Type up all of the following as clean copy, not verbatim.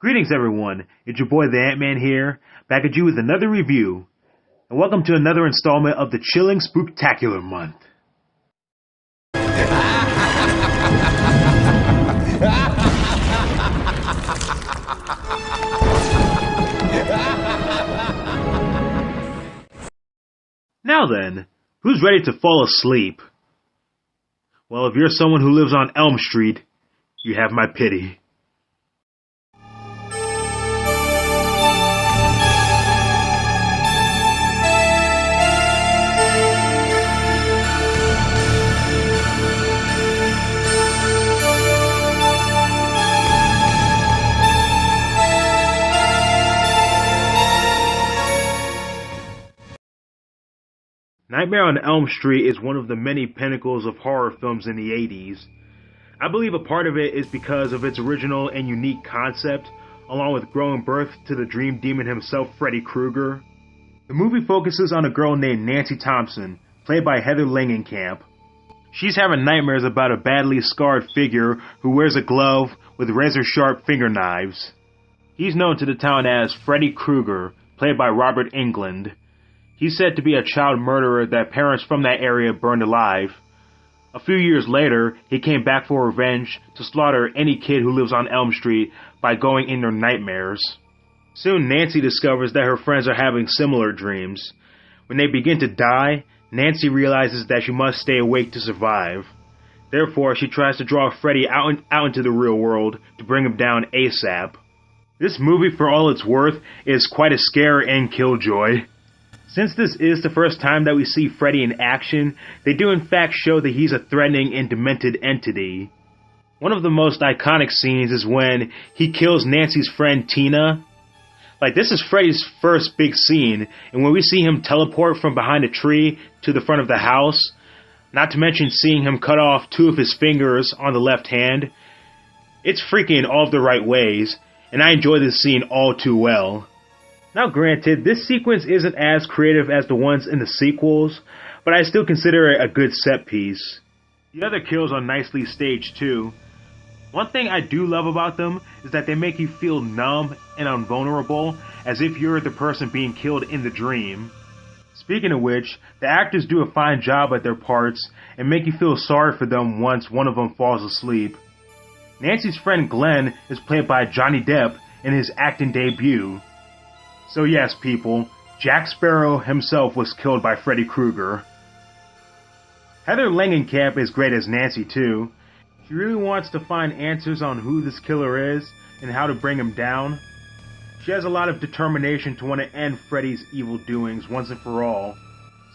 Greetings everyone, it's your boy the Antman here, back at you with another review, and welcome to another installment of the Chilling Spooktacular Month. Now then, who's ready to fall asleep? Well, if you're someone who lives on Elm Street, you have my pity. Nightmare on Elm Street is one of the many pinnacles of horror films in the 80s. I believe a part of it is because of its original and unique concept, along with growing birth to the dream demon himself, Freddy Krueger. The movie focuses on a girl named Nancy Thompson, played by Heather Langenkamp. She's having nightmares about a badly scarred figure who wears a glove with razor-sharp finger knives. He's known to the town as Freddy Krueger, played by Robert Englund. He's said to be a child murderer that parents from that area burned alive. A few years later, he came back for revenge to slaughter any kid who lives on Elm Street by going in their nightmares. Soon, Nancy discovers that her friends are having similar dreams. When they begin to die, Nancy realizes that she must stay awake to survive. Therefore, she tries to draw Freddy out into the real world to bring him down ASAP. This movie, for all it's worth, is quite a scare and killjoy. Since this is the first time that we see Freddy in action, they do in fact show that he's a threatening and demented entity. One of the most iconic scenes is when he kills Nancy's friend Tina. This is Freddy's first big scene, and when we see him teleport from behind a tree to the front of the house, not to mention seeing him cut off 2 of his fingers on the left hand, it's freaky in all of the right ways, and I enjoy this scene all too well. Now granted, this sequence isn't as creative as the ones in the sequels, but I still consider it a good set piece. The other kills are nicely staged too. One thing I do love about them is that they make you feel numb and invulnerable, as if you're the person being killed in the dream. Speaking of which, the actors do a fine job at their parts and make you feel sorry for them once one of them falls asleep. Nancy's friend Glenn is played by Johnny Depp in his acting debut. So yes, people, Jack Sparrow himself was killed by Freddy Krueger. Heather Langenkamp is great as Nancy too. She really wants to find answers on who this killer is and how to bring him down. She has a lot of determination to want to end Freddy's evil doings once and for all.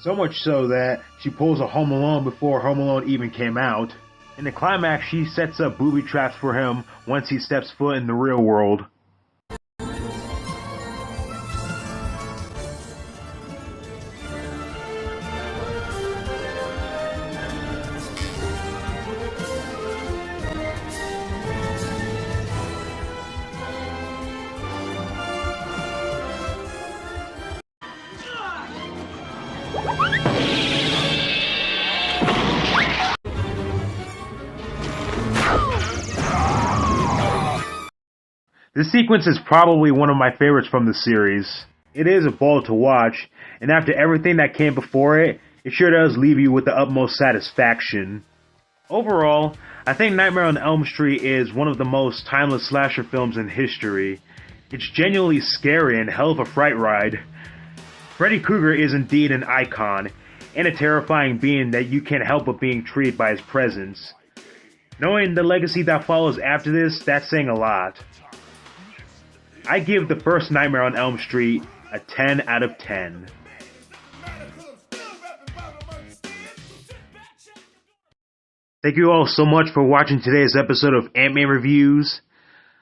So much so that she pulls a Home Alone before Home Alone even came out. In the climax, she sets up booby traps for him once he steps foot in the real world. This sequence is probably one of my favorites from the series. It is a ball to watch, and after everything that came before it, it sure does leave you with the utmost satisfaction. Overall, I think Nightmare on Elm Street is one of the most timeless slasher films in history. It's genuinely scary and hell of a fright ride. Freddy Krueger is indeed an icon, and a terrifying being that you can't help but being intrigued by his presence. Knowing the legacy that follows after this, that's saying a lot. I give the first Nightmare on Elm Street a 10 out of 10. Thank you all so much for watching today's episode of Antman Reviews.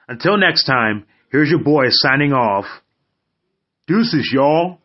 Until next time, here's your boy signing off. Deuces, y'all.